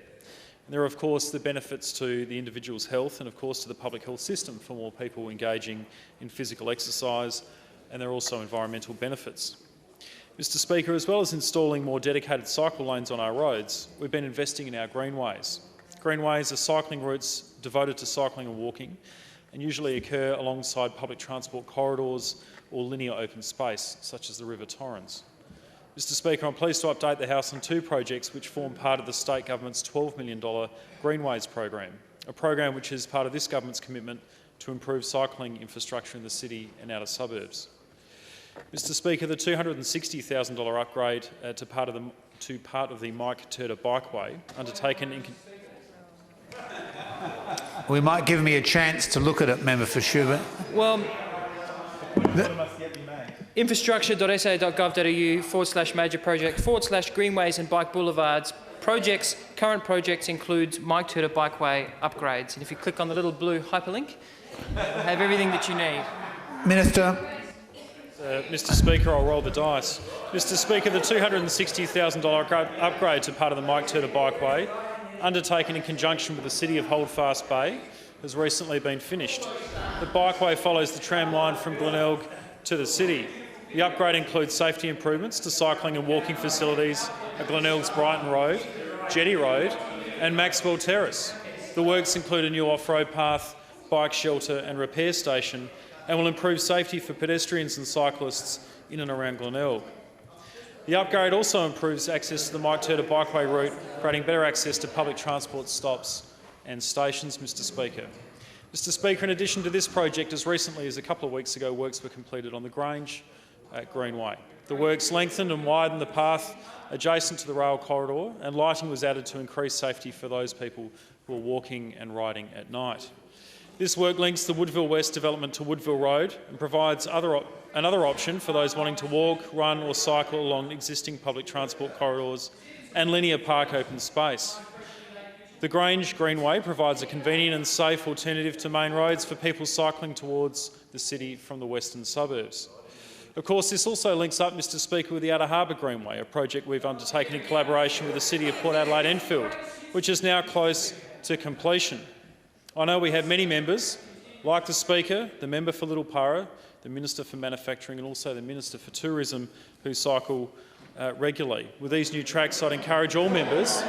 Speaker 9: there are, of course, the benefits to the individual's health and, of course, to the public health system for more people engaging in physical exercise, and there are also environmental benefits. Mr Speaker, as well as installing more dedicated cycle lanes on our roads, we've been investing in our greenways. Greenways are cycling routes devoted to cycling and walking, and usually occur alongside public transport corridors or linear open space, such as the River Torrens. Mr Speaker, I'm pleased to update the House on two projects which form part of the state government's $12 million Greenways program, a program which is part of this government's commitment to improve cycling infrastructure in the city and outer suburbs. Mr Speaker, the $260,000 upgrade to part of the Mike Turner Bikeway, undertaken in...
Speaker 2: We might give me a chance to look at it, member for Schubert.
Speaker 11: Well, infrastructure.sa.gov.au/major project/greenways and bike boulevards. Current projects include Mike Turner Bikeway upgrades. And if you click on the little blue hyperlink, you'll have everything that you need.
Speaker 2: Minister.
Speaker 9: Mr Speaker, I'll roll the dice. Mr Speaker, the $260,000 upgrade to part of the Mike Turner Bikeway, undertaken in conjunction with the City of Holdfast Bay, has recently been finished. The bikeway follows the tram line from Glenelg to the city. The upgrade includes safety improvements to cycling and walking facilities at Glenelg's Brighton Road, Jetty Road and Maxwell Terrace. The works include a new off-road path, bike shelter and repair station, and will improve safety for pedestrians and cyclists in and around Glenelg. The upgrade also improves access to the Mike Turner Bikeway route, creating better access to public transport stops and stations, Mr Speaker. Mr Speaker, in addition to this project, as recently as a couple of weeks ago, works were completed on the Grange at Greenway. The works lengthened and widened the path adjacent to the rail corridor, and lighting was added to increase safety for those people who are walking and riding at night. This work links the Woodville West development to Woodville Road and provides another option for those wanting to walk, run or cycle along existing public transport corridors and linear park open space. The Grange Greenway provides a convenient and safe alternative to main roads for people cycling towards the city from the western suburbs. Of course, this also links up, Mr Speaker, with the Outer Harbour Greenway, a project we've undertaken in collaboration with the City of Port Adelaide Enfield, which is now close to completion. I know we have many members, like the Speaker, the member for Little Para, the Minister for Manufacturing and also the Minister for Tourism, who cycle regularly. With these new tracks, I'd encourage all members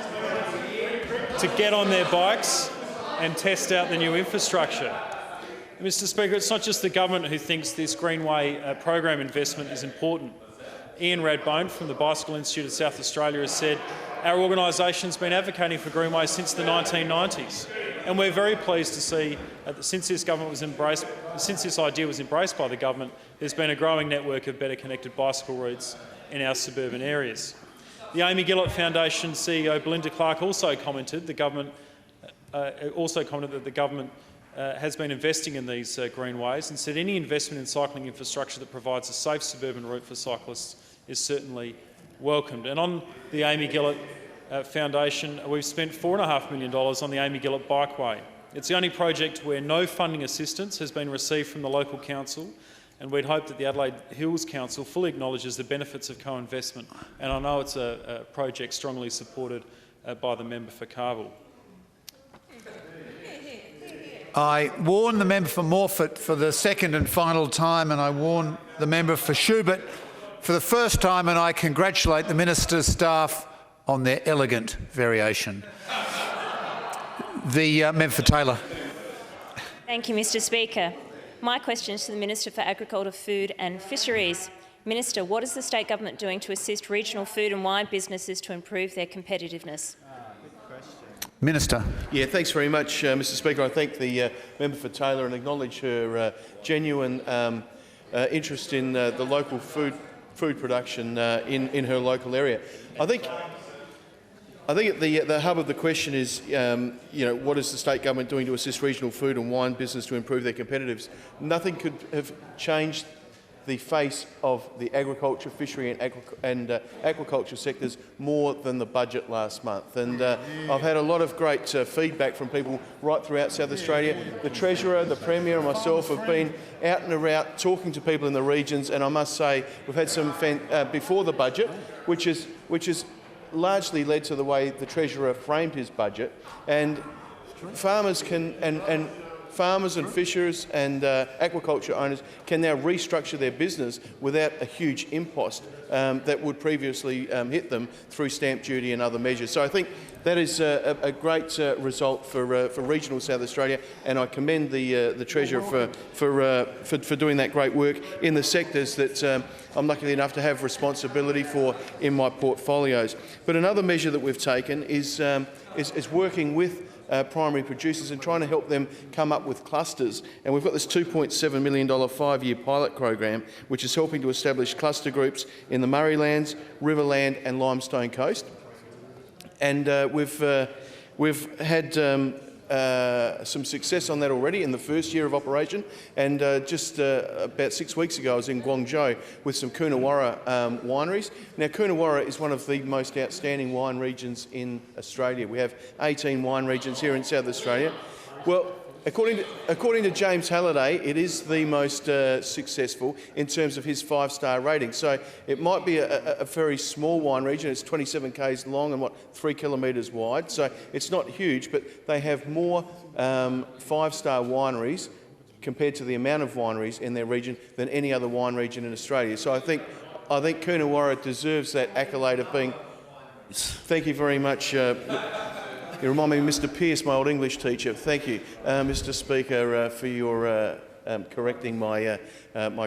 Speaker 9: to get on their bikes and test out the new infrastructure. Mr Speaker, it's not just the government who thinks this Greenway program investment is important. Ian Radbone from the Bicycle Institute of South Australia has said, our organisation's been advocating for Greenways since the 1990s. And we're very pleased to see that since this idea was embraced by the government, there's been a growing network of better connected bicycle routes in our suburban areas. The Amy Gillett Foundation CEO Belinda Clark also commented that the government has been investing in these greenways and said any investment in cycling infrastructure that provides a safe suburban route for cyclists is certainly welcomed. And on the Amy Gillett Foundation, we've spent $4.5 million on the Amy Gillett Bikeway, It's the only project where no funding assistance has been received from the local council, and we'd hope that the Adelaide Hills Council fully acknowledges the benefits of co-investment. And I know it's a project strongly supported by the member for Carville.
Speaker 2: I warn the member for Morphett for the second and final time, and I warn the member for Schubert for the first time, and I congratulate the minister's staff on their elegant variation. The member for Taylor.
Speaker 20: Thank you, Mr Speaker. My question is to the Minister for Agriculture, Food and Fisheries. Minister, what is the state government doing to assist regional food and wine businesses to improve their competitiveness?
Speaker 2: Minister.
Speaker 21: Yeah, thanks very much, Mr Speaker. I thank the member for Taylor and acknowledge her genuine interest in the local food production in her local area. I think the hub of the question is, what is the state government doing to assist regional food and wine business to improve their competitiveness? Nothing could have changed the face of the agriculture, fishery and aquaculture sectors more than the budget last month. And I've had a lot of great feedback from people right throughout South Australia. The Treasurer, the Premier and myself have been out and about talking to people in the regions, and I must say we've had some before the budget, which is largely led to the way the Treasurer framed his budget. And farmers farmers and fishers and aquaculture owners can now restructure their business without a huge impost that would previously hit them through stamp duty and other measures. So I think that is a great result for regional South Australia, and I commend the Treasurer for doing that great work in the sectors that I'm lucky enough to have responsibility for in my portfolios. But another measure that we've taken is working with primary producers and trying to help them come up with clusters. And we've got this $2.7 million 5-year pilot program, which is helping to establish cluster groups in the Murraylands, Riverland and Limestone Coast. And we've had some success on that already in the first year of operation. And just about 6 weeks ago, I was in Guangzhou with some Coonawarra wineries. Now, Coonawarra is one of the most outstanding wine regions in Australia. We have 18 wine regions here in South Australia. Well, according to James Halliday, it is the most successful in terms of his 5-star rating. So it might be a very small wine region. It's 27 k's long and 3 kilometres wide. So it's not huge, but they have more 5-star wineries compared to the amount of wineries in their region than any other wine region in Australia. So I think Coonawarra deserves that accolade of being. Thank you very much. You remind me of Mr Pearce, my old English teacher. Thank you, Mr Speaker, for your correcting my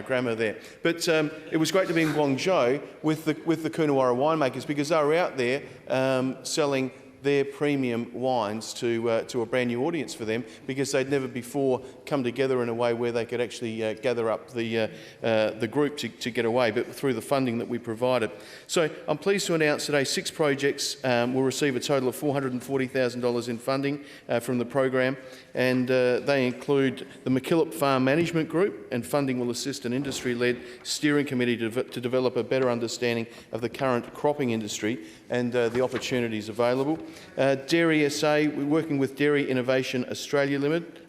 Speaker 21: grammar there. But it was great to be in Guangzhou with the Coonawarra winemakers, because they were out there selling their premium wines to a brand new audience for them, because they'd never before come together in a way where they could actually gather up the group to get away, but through the funding that we provided. So I'm pleased to announce today 6 projects will receive a total of $440,000 in funding from the program, and they include the MacKillop Farm Management Group, and funding will assist an industry-led steering committee to develop a better understanding of the current cropping industry and the opportunities available. Dairy SA, we're working with Dairy Innovation Australia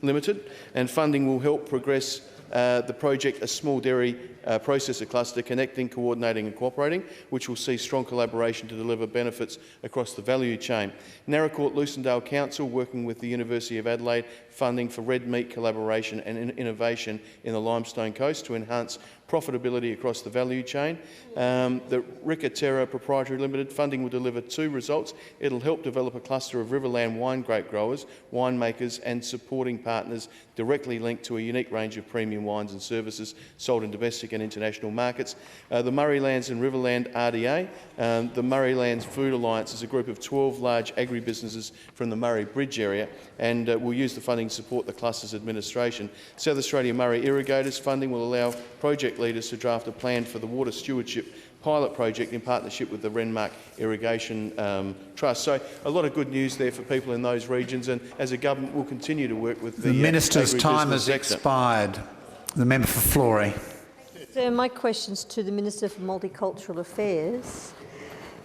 Speaker 21: Limited, and funding will help progress the project, a small dairy processor cluster connecting, coordinating and cooperating, which will see strong collaboration to deliver benefits across the value chain. Naracoorte Lucendale Council, working with the University of Adelaide, funding for red meat collaboration and innovation in the Limestone Coast to enhance profitability across the value chain. The Ricaterra Proprietary Limited funding will deliver 2 results. It'll help develop a cluster of Riverland wine grape growers, winemakers and supporting partners directly linked to a unique range of premium wines and services sold in domestic and international markets. The Murraylands and Riverland RDA. The Murraylands Food Alliance is a group of 12 large agribusinesses from the Murray Bridge area, and will use the funding to support the cluster's administration. South Australia Murray Irrigators funding will allow project leaders to draft a plan for the water stewardship pilot project in partnership with the Renmark Irrigation Trust. So a lot of good news there for people in those regions, and as a government we'll continue to work with the
Speaker 2: Minister's time has expired. The member for Florey.
Speaker 22: So my question's to the Minister for Multicultural Affairs.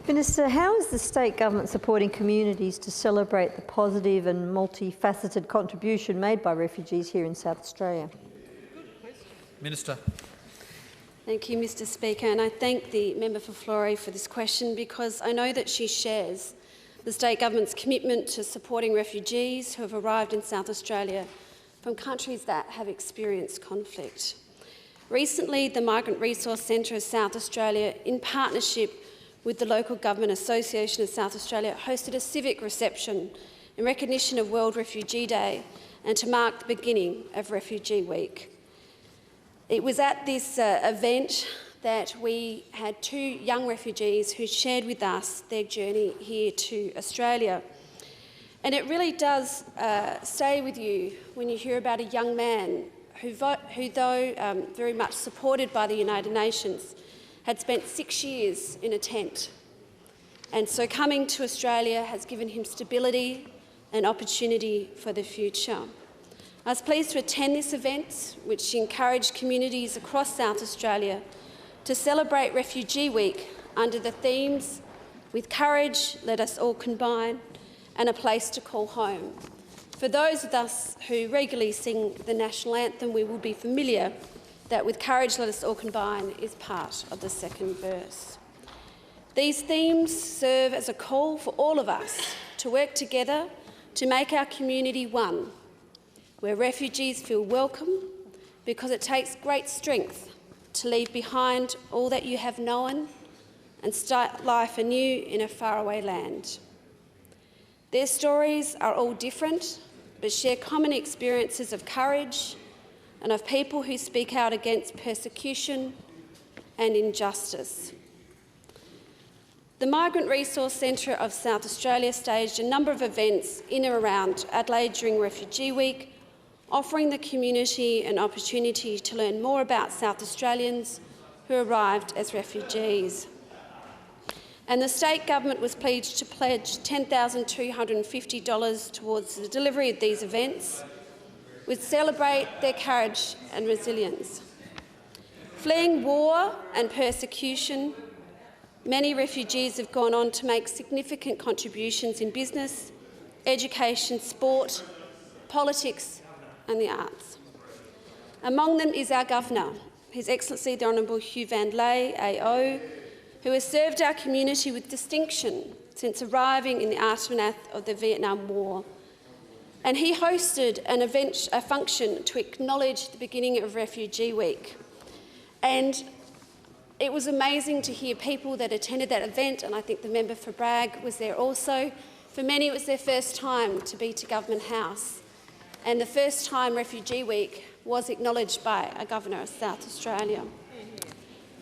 Speaker 5: Minister, how is the state government supporting communities to celebrate the positive and multifaceted contribution made by refugees here in South Australia?
Speaker 2: Minister.
Speaker 22: Thank you, Mr Speaker, and I thank the member for Florey for this question because I know that she shares the state government's commitment to supporting refugees who have arrived in South Australia from countries that have experienced conflict. Recently, the Migrant Resource Centre of South Australia, in partnership with the Local Government Association of South Australia, hosted a civic reception in recognition of World Refugee Day and to mark the beginning of Refugee Week. It was at this event that we had 2 young refugees who shared with us their journey here to Australia. And it really does stay with you when you hear about a young man who though very much supported by the United Nations, had spent 6 years in a tent. And so coming to Australia has given him stability and opportunity for the future. I was pleased to attend this event, which encouraged communities across South Australia to celebrate Refugee Week under the themes "With courage, let us all combine," and "A place to call home." For those of us who regularly sing the national anthem, we will be familiar that "With courage, let us all combine" is part of the second verse. These themes serve as a call for all of us to work together to make our community one, where refugees feel welcome, because it takes great strength to leave behind all that you have known and start life anew in a faraway land. Their stories are all different, but share common experiences of courage and of people who speak out against persecution and injustice. The Migrant Resource Centre of South Australia staged a number of events in and around Adelaide during Refugee Week, offering the community an opportunity to learn more about South Australians who arrived as refugees. And the state government was pleased to pledge $10,250 towards the delivery of these events, which celebrate their courage and resilience. Fleeing war and persecution, many refugees have gone on to make significant contributions in business, education, sport, politics and the arts. Among them is our Governor, His Excellency the Honourable Hugh Van Lay, AO, who has served our community with distinction since arriving in the aftermath of the Vietnam War. And he hosted a function to acknowledge the beginning of Refugee Week. And it was amazing to hear people that attended that event, and I think the member for Bragg was there also. For many, it was their first time to be to Government House, and the first time Refugee Week was acknowledged by a Governor of South Australia.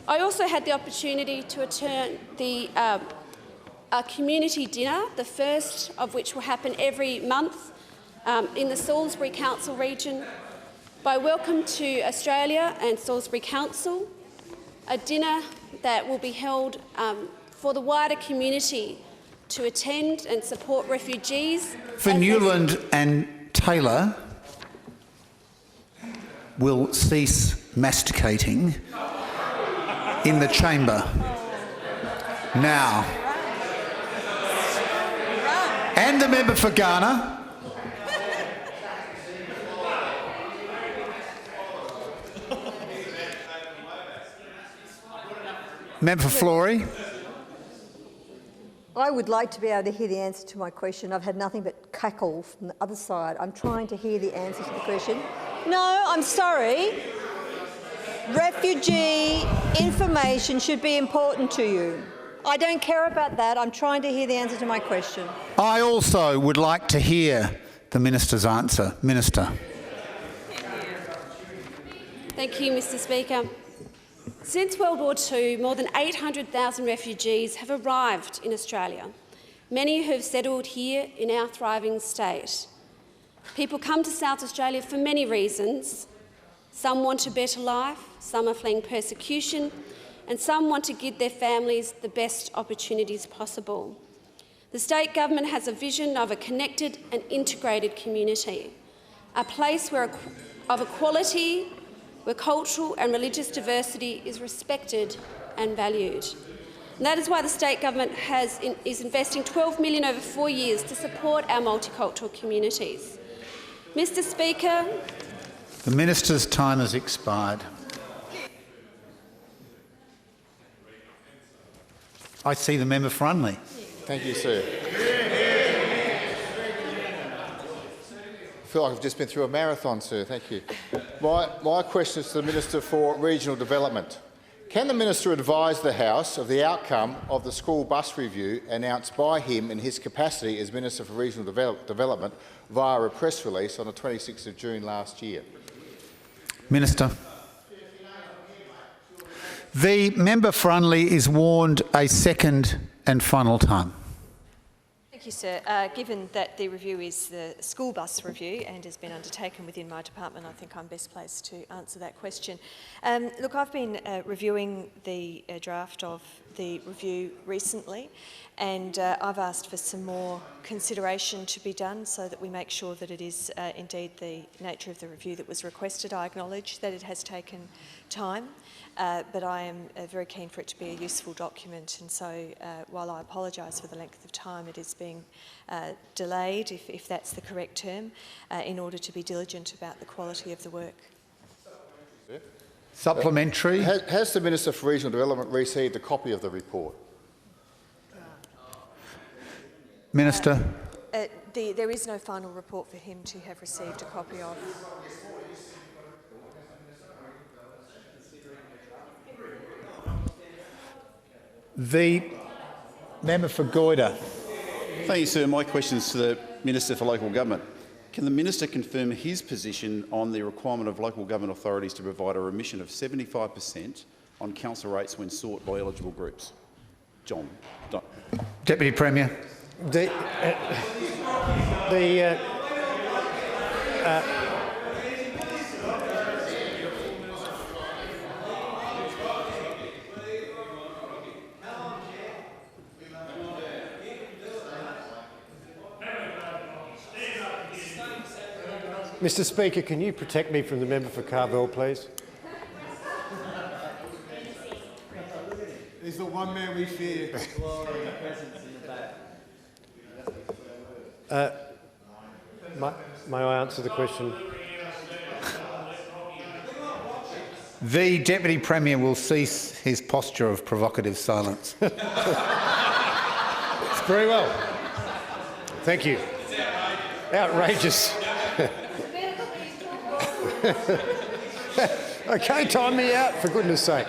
Speaker 22: I also had the opportunity to attend a community dinner, the first of which will happen every month in the Salisbury Council region, by Welcome to Australia and Salisbury Council, a dinner that will be held for the wider community to attend and support refugees.
Speaker 2: For Newland and Taylor will cease masticating in the chamber now. And the member for Ghana. Member for Florey.
Speaker 5: I would like to be able to hear the answer to my question. I've had nothing but cackle from the other side. I'm trying to hear the answer to the question. No, I'm sorry. Refugee information should be important to you. I don't care about that. I'm trying to hear the answer to my question.
Speaker 2: I also would like to hear the Minister's answer. Minister.
Speaker 22: Thank you, Mr Speaker. Since World War II, more than 800,000 refugees have arrived in Australia, many who have settled here in our thriving state. People come to South Australia for many reasons. Some want a better life, some are fleeing persecution, and some want to give their families the best opportunities possible. The state government has a vision of a connected and integrated community, a place of equality, where cultural and religious diversity is respected and valued. And that is why the state government is investing $12 million over 4 years to support our multicultural communities. Mr Speaker.
Speaker 2: The minister's time has expired. I see the member for Unley.
Speaker 1: Thank you, sir. I feel like I've just been through a marathon, sir. Thank you. My question is to the Minister for Regional Development. Can the Minister advise the House of the outcome of the school bus review announced by him in his capacity as Minister for Regional Development via a press release on the 26th of June last year?
Speaker 2: Minister. The member for Unley is warned a second and final time.
Speaker 18: Thank you, sir. Given that the review is the school bus review and has been undertaken within my department, I think I'm best placed to answer that question. Look, I've been reviewing the draft of the review recently, and I've asked for some more consideration to be done so that we make sure that it is indeed the nature of the review that was requested. I acknowledge that it has taken time, but I am very keen for it to be a useful document, and so while I apologise for the length of time, it is being delayed, if that's the correct term, in order to be diligent about the quality of the work.
Speaker 2: Supplementary.
Speaker 1: Has the Minister for Regional Development received a copy of the report?
Speaker 2: Minister.
Speaker 18: There is no final report for him to have received a copy of.
Speaker 2: The member for Goyder.
Speaker 3: Thank you, sir. My question is to the Minister for Local Government. Can the Minister confirm his position on the requirement of local government authorities to provide a remission of 75% on council rates when sought by eligible groups? John.
Speaker 2: Deputy Premier.
Speaker 23: Mr Speaker, can you protect me from the member for Carvell, please?
Speaker 24: He's the one man we fear.
Speaker 23: May I answer the question?
Speaker 2: The Deputy Premier will cease his posture of provocative silence.
Speaker 23: Very well. Thank you. Outrageous. Okay, time me out, for goodness sake.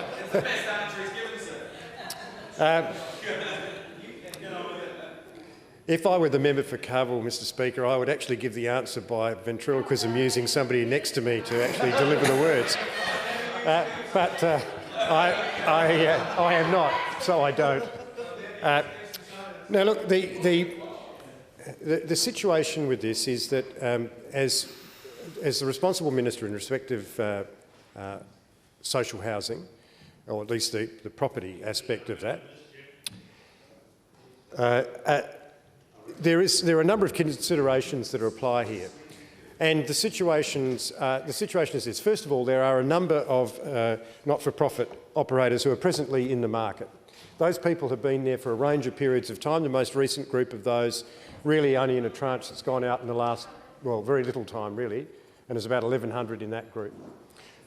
Speaker 23: If I were the member for Carvell, Mr Speaker, I would actually give the answer by ventriloquism using somebody next to me to actually deliver the words. But I am not, so I don't. Now, look, the situation with this is that as the responsible minister in respect of social housing, or at least the property aspect of that, there are a number of considerations that apply here. And the situation is this. First of all, there are a number of not-for-profit operators who are presently in the market. Those people have been there for a range of periods of time. The most recent group of those really only in a tranche that's gone out in the last, well, very little time really, and there's about 1,100 in that group.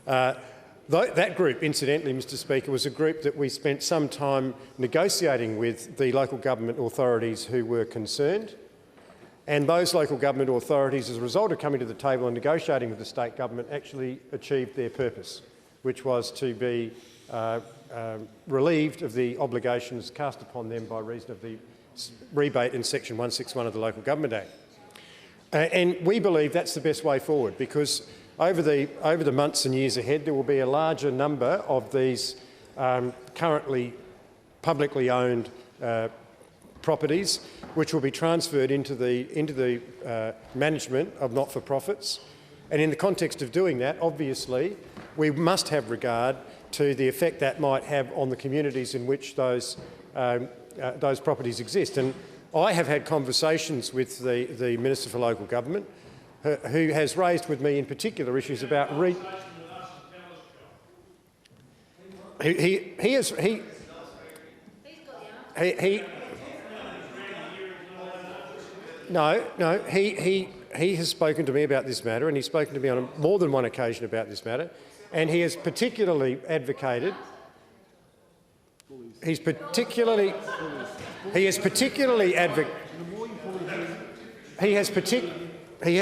Speaker 23: That group, incidentally, Mr Speaker, was a group that we spent some time negotiating with the local government authorities who were concerned. And those local government authorities, as a result of coming to the table and negotiating with the state government, actually achieved their purpose, which was to be relieved of the obligations cast upon them by reason of the rebate in Section 161 of the Local Government Act. And we believe that's the best way forward, because over the months and years ahead, there will be a larger number of these currently publicly owned properties, which will be transferred into the management of not-for-profits. And in the context of doing that, obviously, we must have regard to the effect that might have on the communities in which those properties exist. And I have had conversations with the Minister for Local Government, who has raised with me in particular issues about He has spoken to me about this matter, and he's spoken to me on more than one occasion about this matter, and he has particularly advocated. He has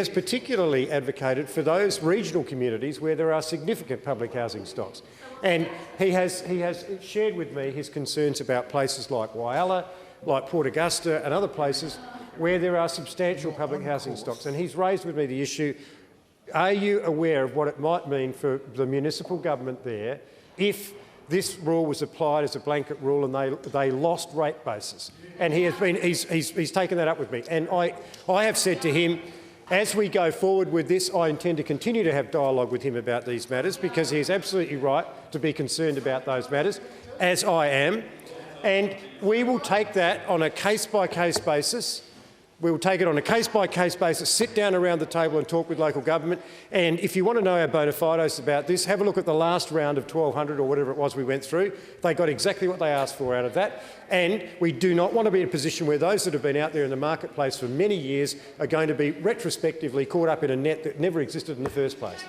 Speaker 23: particularly advocated for those regional communities where there are significant public housing stocks, and he has shared with me his concerns about places like Whyalla, like Port Augusta, and other places where there are substantial public housing stocks. And he's raised with me the issue: are you aware of what it might mean for the municipal government there if this rule was applied as a blanket rule and they lost rate bases? And he's taken that up with me. And I have said to him, as we go forward with this, I intend to continue to have dialogue with him about these matters, because he is absolutely right to be concerned about those matters, as I am. And we will take that on a case-by-case basis. We will take it on a case-by-case basis, sit down around the table and talk with local government. And if you want to know our bona fides about this, have a look at the last round of 1,200 or whatever it was we went through. They got exactly what they asked for out of that. And we do not want to be in a position where those that have been out there in the marketplace for many years are going to be retrospectively caught up in a net that never existed in the first place.